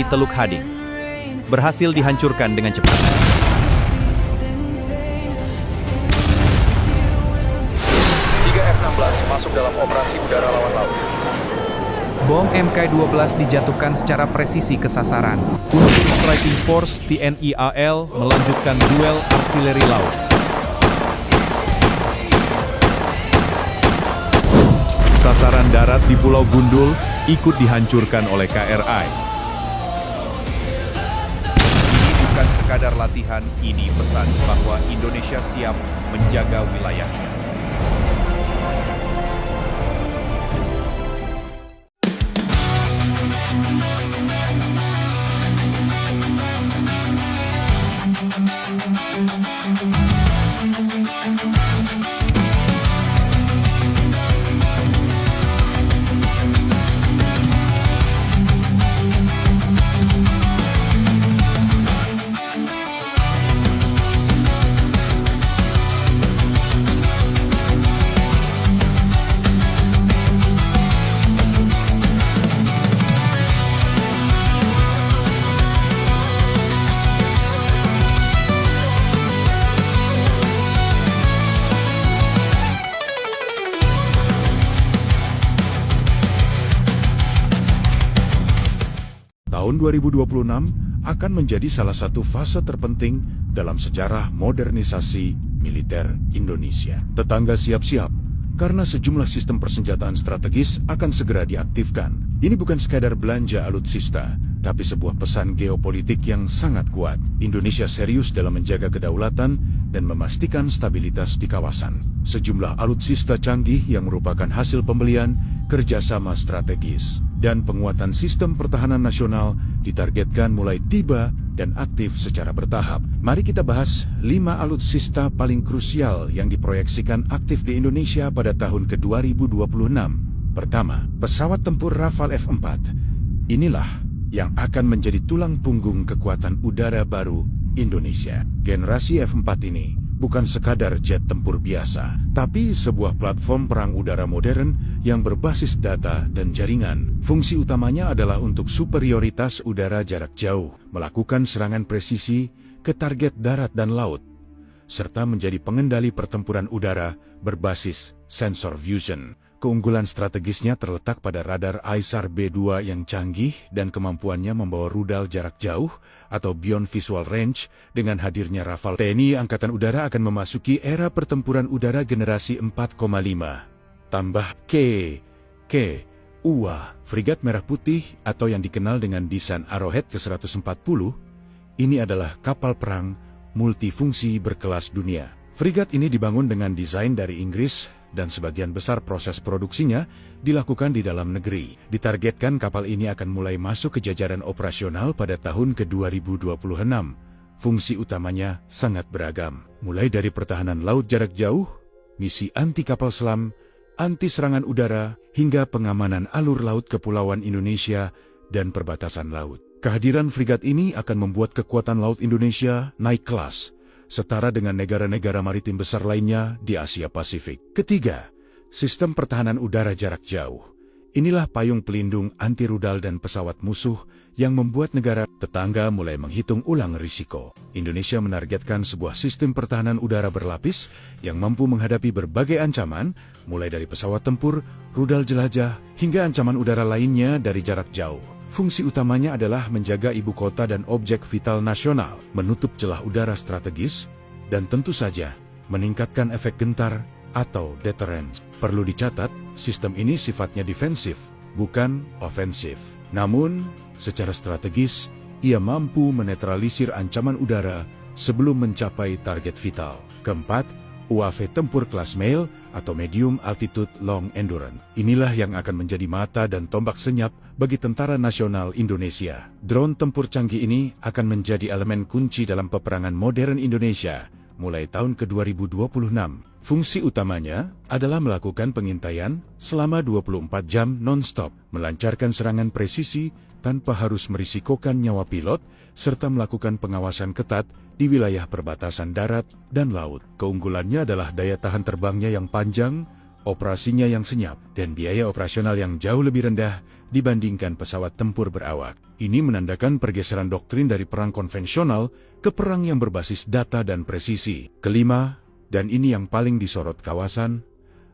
di Teluk Hading berhasil dihancurkan dengan cepat. F-16 masuk dalam operasi udara lawan laut. Bom Mk-12 dijatuhkan secara presisi ke sasaran. Unsur Striking Force TNI AL melanjutkan duel artileri laut. Sasaran darat di Pulau Gundul ikut dihancurkan oleh KRI. Ini bukan sekadar latihan, ini pesan bahwa Indonesia siap menjaga wilayahnya. Tahun 2026 akan menjadi salah satu fase terpenting dalam sejarah modernisasi militer Indonesia. Tetangga siap-siap, karena sejumlah sistem persenjataan strategis akan segera diaktifkan. Ini bukan sekadar belanja alutsista, tapi sebuah pesan geopolitik yang sangat kuat. Indonesia serius dalam menjaga kedaulatan dan memastikan stabilitas di kawasan. Sejumlah alutsista canggih yang merupakan hasil pembelian kerjasama strategis dan penguatan sistem pertahanan nasional ditargetkan mulai tiba dan aktif secara bertahap. Mari kita bahas 5 alutsista paling krusial yang diproyeksikan aktif di Indonesia pada tahun ke-2026. Pertama, pesawat tempur Rafale F4. Inilah yang akan menjadi tulang punggung kekuatan udara baru Indonesia. Generasi F4 ini bukan sekadar jet tempur biasa, tapi sebuah platform perang udara modern yang berbasis data dan jaringan. Fungsi utamanya adalah untuk superioritas udara jarak jauh, melakukan serangan presisi ke target darat dan laut, serta menjadi pengendali pertempuran udara berbasis sensor fusion. Keunggulan strategisnya terletak pada radar ISAR B2 yang canggih dan kemampuannya membawa rudal jarak jauh atau Beyond Visual Range. Dengan hadirnya Rafale, TNI Angkatan Udara akan memasuki era pertempuran udara generasi 4,5. Tambah UA, Frigat Merah Putih atau yang dikenal dengan desain Arrowhead ke-140, ini adalah kapal perang multifungsi berkelas dunia. Frigat ini dibangun dengan desain dari Inggris dan sebagian besar proses produksinya dilakukan di dalam negeri. Ditargetkan kapal ini akan mulai masuk ke jajaran operasional pada tahun ke-2026. Fungsi utamanya sangat beragam, mulai dari pertahanan laut jarak jauh, misi anti kapal selam, anti serangan udara, hingga pengamanan alur laut kepulauan Indonesia dan perbatasan laut. Kehadiran frigat ini akan membuat kekuatan laut Indonesia naik kelas, setara dengan negara-negara maritim besar lainnya di Asia Pasifik. Ketiga, sistem pertahanan udara jarak jauh. Inilah payung pelindung anti rudal dan pesawat musuh yang membuat negara tetangga mulai menghitung ulang risiko. Indonesia menargetkan sebuah sistem pertahanan udara berlapis yang mampu menghadapi berbagai ancaman, mulai dari pesawat tempur, rudal jelajah, hingga ancaman udara lainnya dari jarak jauh. Fungsi utamanya adalah menjaga ibu kota dan objek vital nasional, menutup celah udara strategis, dan tentu saja meningkatkan efek gentar atau deterrence. Perlu dicatat, sistem ini sifatnya defensif, bukan ofensif. Namun, secara strategis, ia mampu menetralisir ancaman udara sebelum mencapai target vital. Keempat, UAV tempur kelas MALE atau Medium Altitude Long Endurance. Inilah yang akan menjadi mata dan tombak senyap bagi Tentara Nasional Indonesia. Drone tempur canggih ini akan menjadi elemen kunci dalam peperangan modern Indonesia mulai tahun ke-2026. Fungsi utamanya adalah melakukan pengintaian selama 24 jam non-stop, melancarkan serangan presisi tanpa harus merisikokan nyawa pilot, serta melakukan pengawasan ketat di wilayah perbatasan darat dan laut. Keunggulannya adalah daya tahan terbangnya yang panjang, operasinya yang senyap, dan biaya operasional yang jauh lebih rendah dibandingkan pesawat tempur berawak. Ini menandakan pergeseran doktrin dari perang konvensional ke perang yang berbasis data dan presisi. Kelima, dan ini yang paling disorot kawasan,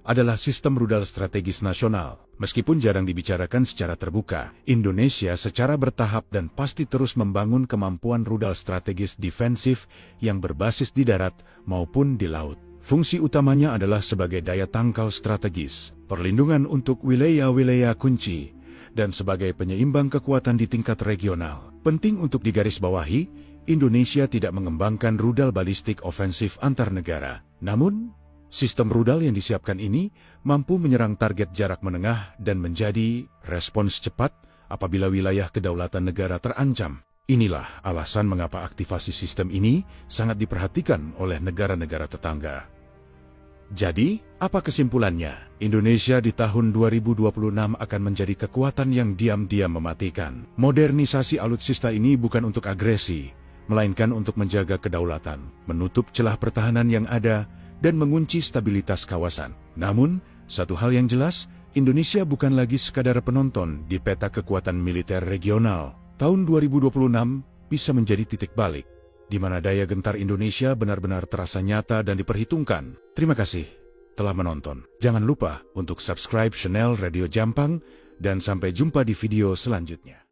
adalah sistem rudal strategis nasional. Meskipun jarang dibicarakan secara terbuka, Indonesia secara bertahap dan pasti terus membangun kemampuan rudal strategis defensif yang berbasis di darat maupun di laut. Fungsi utamanya adalah sebagai daya tangkal strategis, perlindungan untuk wilayah-wilayah kunci, dan sebagai penyeimbang kekuatan di tingkat regional. Penting untuk digarisbawahi, Indonesia tidak mengembangkan rudal balistik ofensif antar negara. Namun, sistem rudal yang disiapkan ini mampu menyerang target jarak menengah dan menjadi respons cepat apabila wilayah kedaulatan negara terancam. Inilah alasan mengapa aktivasi sistem ini sangat diperhatikan oleh negara-negara tetangga. Jadi, apa kesimpulannya? Indonesia di tahun 2026 akan menjadi kekuatan yang diam-diam mematikan. Modernisasi alutsista ini bukan untuk agresi, melainkan untuk menjaga kedaulatan, menutup celah pertahanan yang ada, dan mengunci stabilitas kawasan. Namun, satu hal yang jelas, Indonesia bukan lagi sekadar penonton di peta kekuatan militer regional. Tahun 2026 bisa menjadi titik balik, di mana daya gentar Indonesia benar-benar terasa nyata dan diperhitungkan. Terima kasih telah menonton. Jangan lupa untuk subscribe channel Radio Jampang, dan sampai jumpa di video selanjutnya.